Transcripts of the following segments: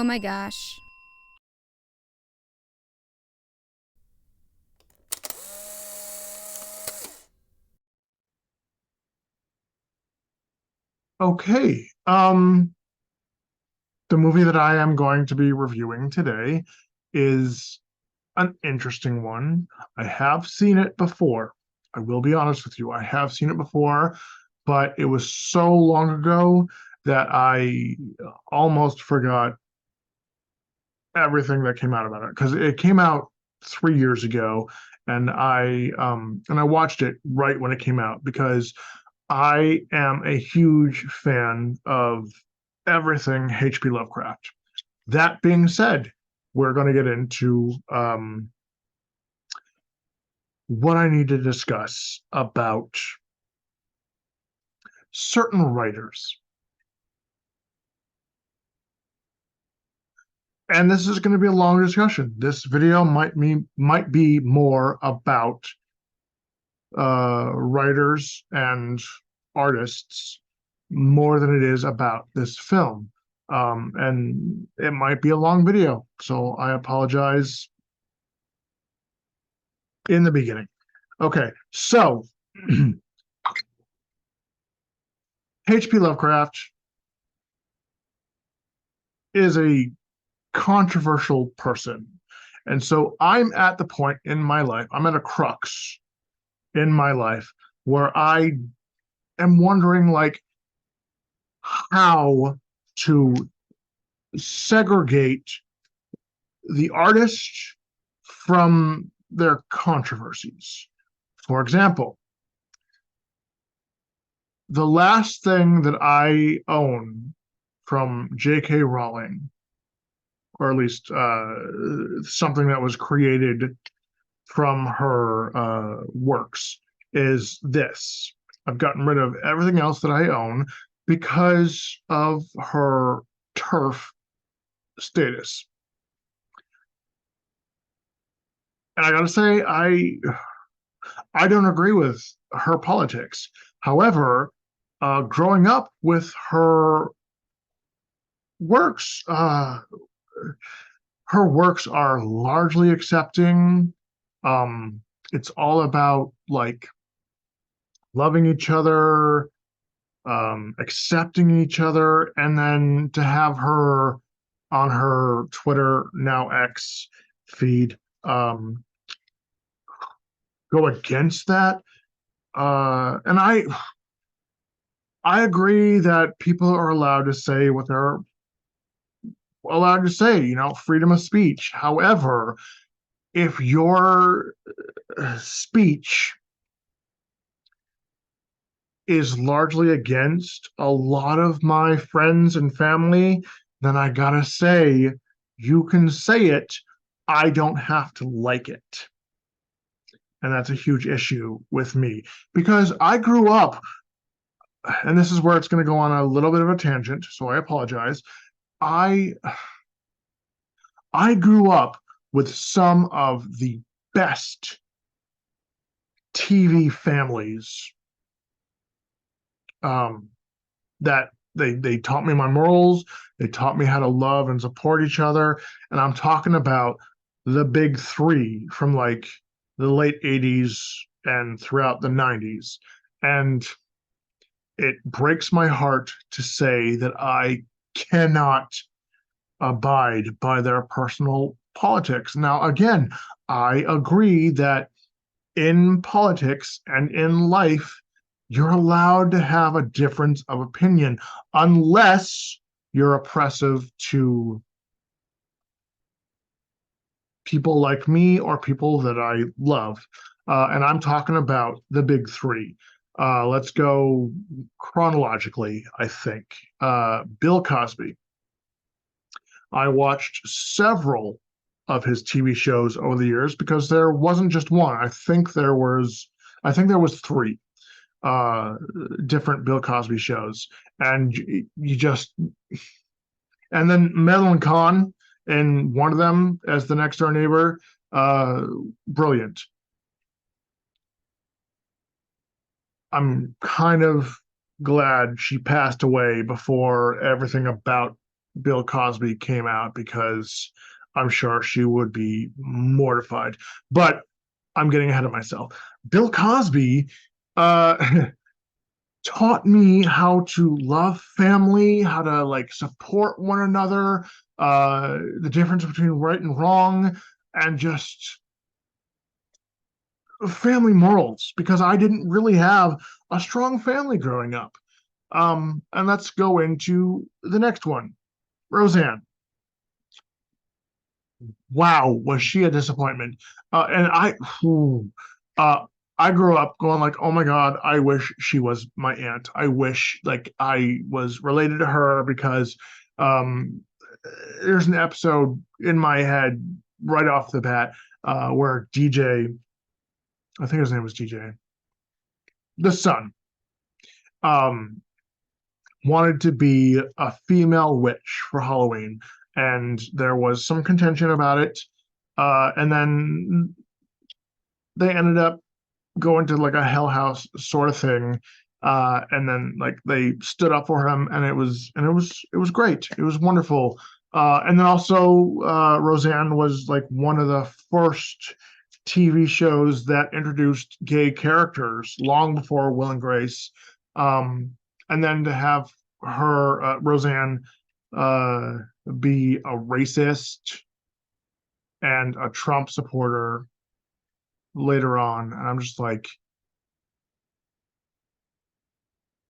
Oh my gosh. Okay. The movie that I am going to be reviewing today is an interesting one. I have seen it before. I will be honest with you. I have seen it before, but it was so long ago that I almost forgot everything that came out about it because it came out 3 years ago, and I watched it right when it came out because I am a huge fan of everything H.P. Lovecraft. That being said, we're going to get into what I need to discuss about certain writers. And this is going to be a long discussion. This video might be more about writers and artists more than it is about this film. And it might be a long video, so I apologize in the beginning. Okay, so H.P. Lovecraft is a controversial person. And so I'm at the point in my life, I'm at a crux in my life where I am wondering like how to segregate the artist from their controversies. For example, the last thing that I own from J.K. Rowling, or at least something that was created from her works, is this. I've gotten rid of everything else that I own because of her turf status. And I gotta say, I don't agree with her politics. However, growing up with works, her works are largely accepting. Um, it's all about like loving each other, accepting each other, and then to have her on her Twitter, now X feed, go against that. And I agree that people are allowed to say what they're allowed to say, freedom of speech. However, if your speech is largely against a lot of my friends and family, then I gotta say, you can say it. I don't have to like it. And that's a huge issue with me because I grew up, and this is where it's going to go on a little bit of a tangent, so I apologize. I I grew up with some of the best TV families um, that they taught me my morals. They taught me how to love and support each other. And I'm talking about the big three from like the late 80s and throughout the 90s. And it breaks my heart to say that I cannot abide by their personal politics. Now, again, I agree that in politics and in life, you're allowed to have a difference of opinion unless you're oppressive to people like me or people that I love. And I'm talking about the big three. Let's go chronologically, I think. Bill Cosby. I watched several of his TV shows over the years because there wasn't just one. I think there was three uh different Bill Cosby shows. And you just and then Madeline Kahn in one of them as the next door neighbor, uh brilliant. I'm kind of glad she passed away before everything about Bill Cosby came out, because I'm sure she would be mortified. But I'm getting ahead of myself. Bill Cosby uh, taught me how to love family, how to like support one another, the difference between right and wrong, and just family morals, because I didn't really have a strong family growing up. And let's go into the next one. Roseanne. Wow, was she a disappointment? And uh, I grew up going like, oh my God, I wish she was my aunt. I wish like I was related to her, because um, there's an episode in my head right off the bat where DJ, I think his name was DJ, the son, um, wanted to be a female witch for Halloween, and there was some contention about it. And then they ended up going to like a Hell House sort of thing, and then like they stood up for him, and it was great. It was wonderful. And then also, Roseanne was like one of the first TV shows that introduced gay characters long before Will and Grace. And then to have her, Roseanne, uh, be a racist and a Trump supporter later on, and I'm just like,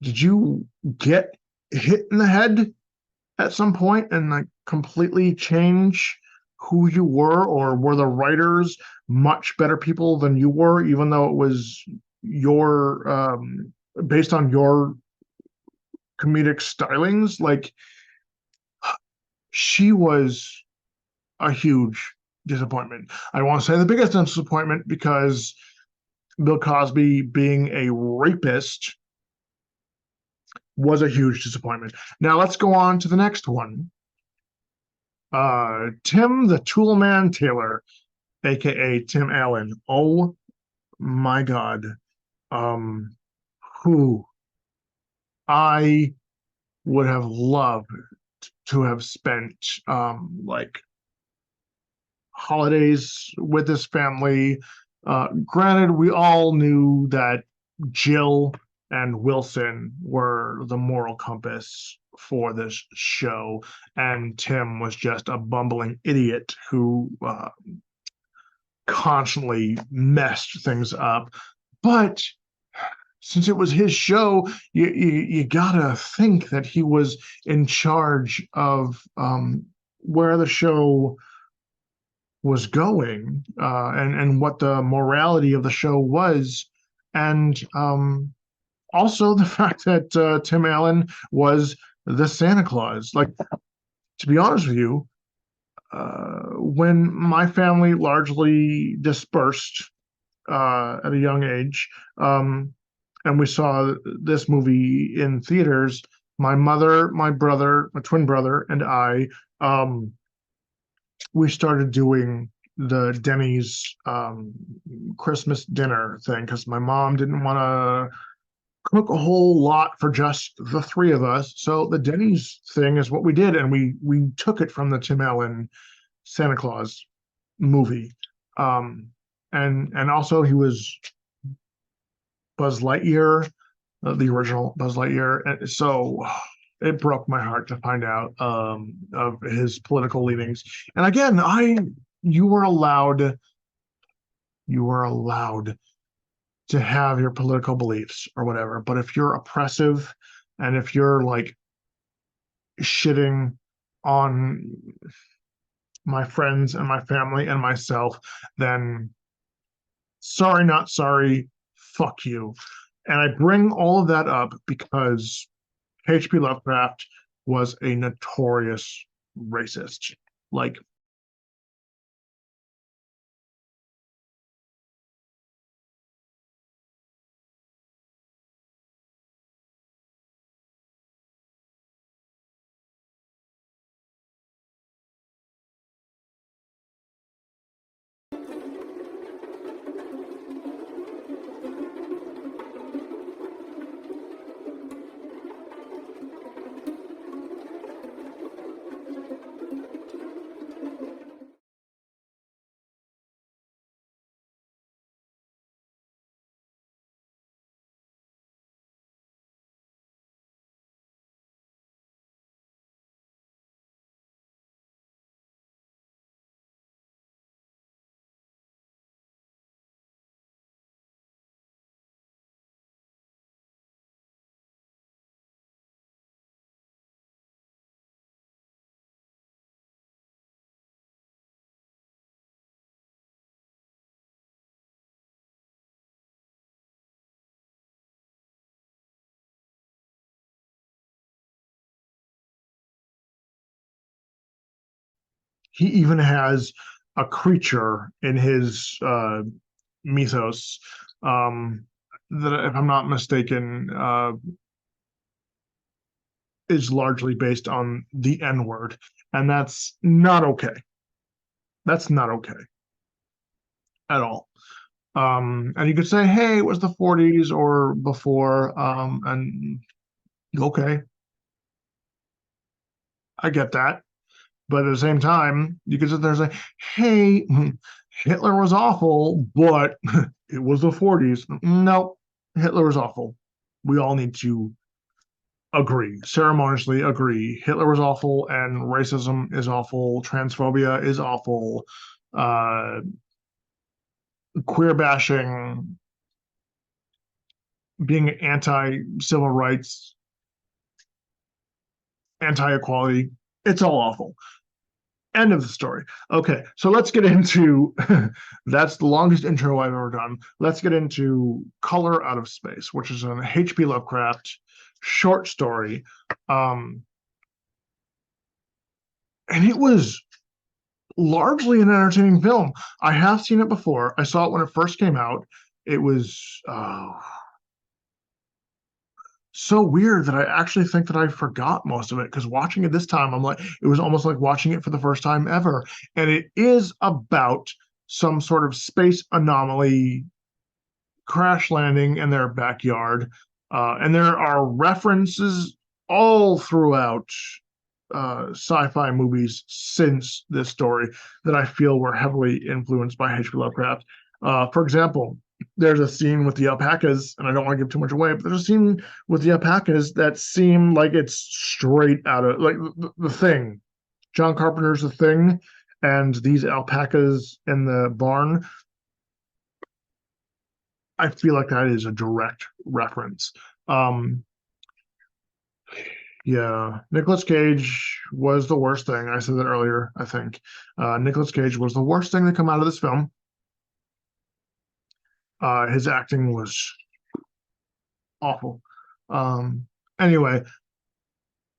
did you get hit in the head at some point and like completely change who you were, or were the writers much better people than you were, even though it was your based on your comedic stylings? Like, she was a huge disappointment. I want to say the biggest disappointment, because Bill Cosby being a rapist was a huge disappointment. Now let's go on to the next one. Tim the Toolman Taylor, aka Tim Allen. Oh my God. Um, who I would have loved to have spent like holidays with his family. Granted, we all knew that Jill and Wilson were the moral compass for this show, and Tim was just a bumbling idiot who constantly messed things up. But since it was his show, you gotta think that he was in charge of where the show was going, and what the morality of the show was, and also the fact that Tim Allen was the Santa Claus. Like, to be honest with you, when my family largely dispersed at a young age, and we saw this movie in theaters, my mother, my brother, my twin brother, and I, we started doing the Denny's Christmas dinner thing, because my mom didn't want to cook a whole lot for just the three of us. So the Denny's thing is what we did, and we took it from the Tim Allen Santa Claus movie. Um, and also he was Buzz Lightyear, the original Buzz Lightyear. And so it broke my heart to find out of his political leanings. And again, you were allowed you were allowed to have your political beliefs or whatever. But if you're oppressive, and if you're like shitting on my friends and my family and myself, then sorry, not sorry, fuck you. And I bring all of that up because H.P. Lovecraft was a notorious racist. Like, He even has a creature in his mythos that, if I'm not mistaken, is largely based on the N word, and that's not okay. That's not okay at all. And you could say, hey, it was the 40s or before, and okay, I get that. But at the same time, you could sit there and say, hey, Hitler was awful, but it was the 40s. No, Hitler was awful. We all need to agree, ceremoniously agree. Hitler was awful, and racism is awful, transphobia is awful, uh, queer bashing, being anti civil rights, anti equality, it's all awful. End of the story. Okay, so let's get into that's the longest intro I've ever done. Let's get into Color Out of Space, which is an H.P. Lovecraft short story. And it was largely an entertaining film. I have seen it before. I saw it when it first came out. It was so weird that I actually think that I forgot most of it, because watching it this time, I'm like, it was almost like watching it for the first time ever. And it is about some sort of space anomaly crash landing in their backyard. And there are references all throughout sci-fi movies since this story that I feel were heavily influenced by H.P. Lovecraft. For example, there's a scene with the alpacas, and I don't want to give too much away, but there's a scene with the alpacas that seem like it's straight out of like the Thing. John Carpenter's The Thing, and these alpacas in the barn. I feel like that is a direct reference. Um, Yeah, Nicolas Cage was the worst thing. I said that earlier, I think. Nicolas Cage was the worst thing to come out of this film. His acting was awful. Um, anyway,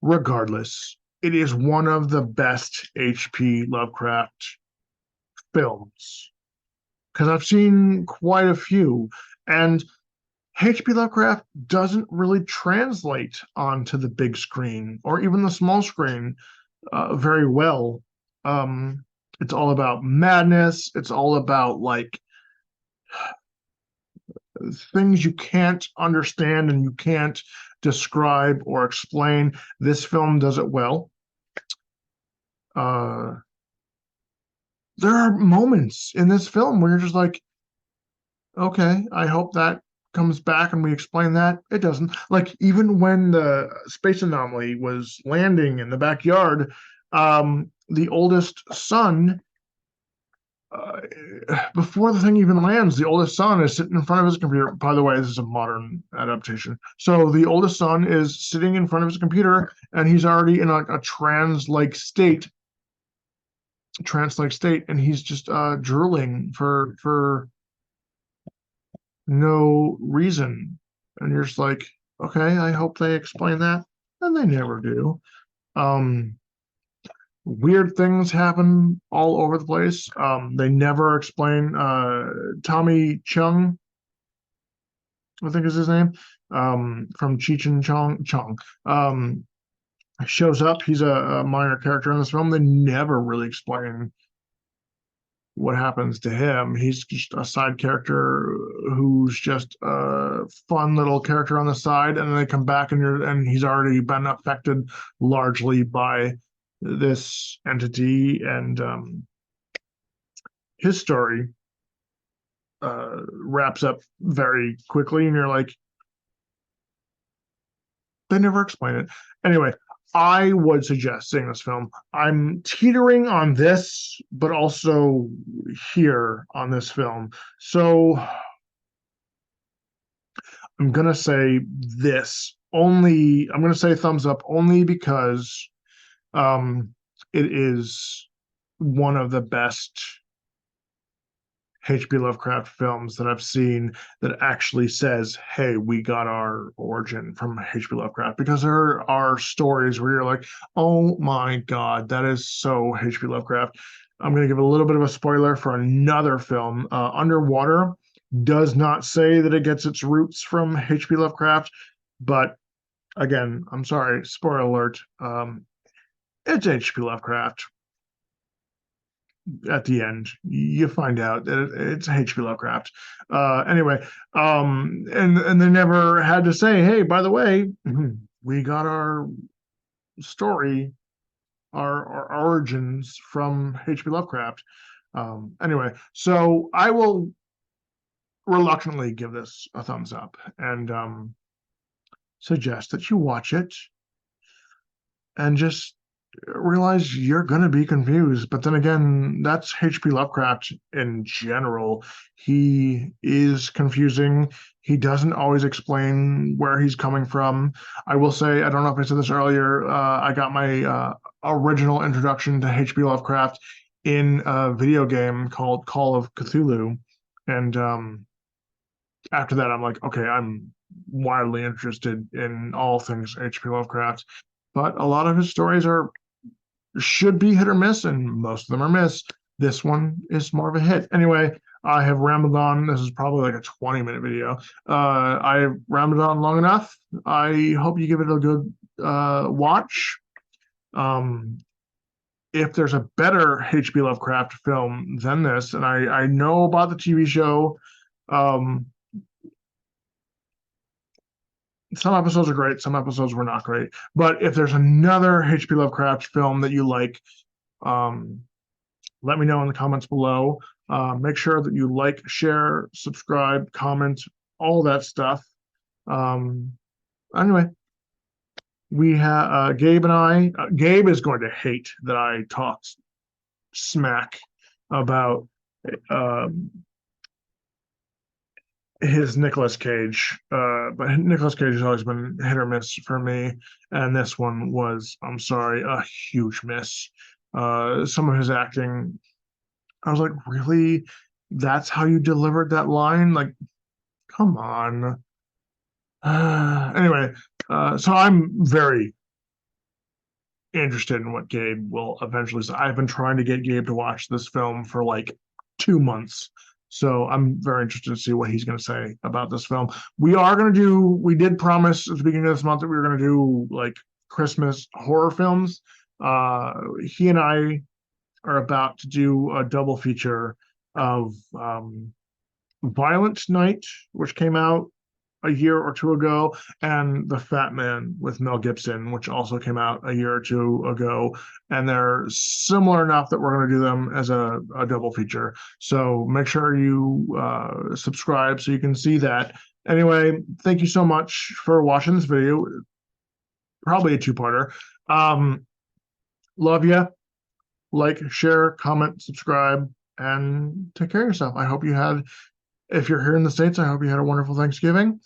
regardless, it is one of the best H.P. Lovecraft films because I've seen quite a few. And H.P. Lovecraft doesn't really translate onto the big screen or even the small screen very well. It's all about madness. It's all about like things you can't understand and you can't describe or explain. This film does it well. Uh, there are moments in this film where you're just like, okay, I hope that comes back and we explain that. It doesn't. Like even when the space anomaly was landing in the backyard, the oldest son uh, before the thing even lands, the oldest son is sitting in front of his computer. By the way, this is a modern adaptation. So the oldest son is sitting in front of his computer, and he's already in a trance-like state, and he's just drooling for no reason. And you're just like, okay, I hope they explain that, and they never do. Um, Weird things happen all over the place. They never explain Tommy Chung, I think is his name, from Cheech and Chong. Shows up. He's a minor character in this film. They never really explain what happens to him. He's just a side character who's just a fun little character on the side, and then they come back and he's already been affected largely by this entity, and his story wraps up very quickly, and you're like, they never explain it. Anyway, I would suggest seeing this film. I'm teetering on this, but also here on this film. So I'm gonna say this only. I'm gonna say thumbs up only because it is one of the best H.P. Lovecraft films that I've seen that actually says, hey, we got our origin from H.P. Lovecraft, because there are stories where you're like, oh my God, that is so H.P. Lovecraft. I'm going to give a little bit of a spoiler for another film. Underwater does not say that it gets its roots from H.P. Lovecraft, but again, I'm sorry, spoiler alert. It's H.P. Lovecraft. At the end, you find out that it's H.P. Lovecraft. Anyway, and they never had to say, "Hey, by the way, we got our story, our origins from H.P. Lovecraft." Anyway, so I will reluctantly give this a thumbs up and suggest that you watch it and just realize you're going to be confused. But then again, that's H.P. Lovecraft in general. He is confusing. He doesn't always explain where he's coming from. I will say, I don't know if I said this earlier, I got my original introduction to H.P. Lovecraft in a video game called Call of Cthulhu. And after that, I'm like, okay, I'm wildly interested in all things H.P. Lovecraft. But a lot of his stories should be hit or miss, and most of them are miss. This one is more of a hit. Anyway, I have rambled on. This is probably like a 20-minute video. I have rambled on long enough. I hope you give it a good watch. If there's a better H.P. Lovecraft film than this, and I know about the TV show, some episodes are great, some episodes were not great. But if there's another H.P. Lovecraft film that you like, let me know in the comments below. Make sure that you like, share, subscribe, comment, all that stuff. Anyway, we have Gabe and I. Gabe is going to hate that I talked smack about his Nicolas Cage, but Nicolas Cage has always been hit or miss for me, and this one was, I'm sorry, a huge miss. Some of his acting, I was like, really? That's how you delivered that line? Like, come on. Anyway, so I'm very interested in what Gabe will eventually say. I've been trying to get Gabe to watch this film for like 2 months. So I'm very interested to see what he's going to say about this film. We did promise at the beginning of this month that we were going to do like Christmas horror films. He and I are about to do a double feature of Violent Night, which came out a year or two ago, and The Fat Man with Mel Gibson, which also came out a year or two ago. And they're similar enough that we're going to do them as a double feature. So make sure you subscribe so you can see that. Anyway, thank you so much for watching this video. Probably a two-parter. Love you. Like, share, comment, subscribe, and take care of yourself. I hope you had, if you're here in the States, I hope you had a wonderful Thanksgiving.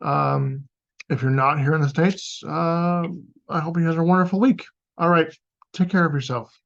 If you're not here in the States, I hope you had a wonderful week. All right. Take care of yourself.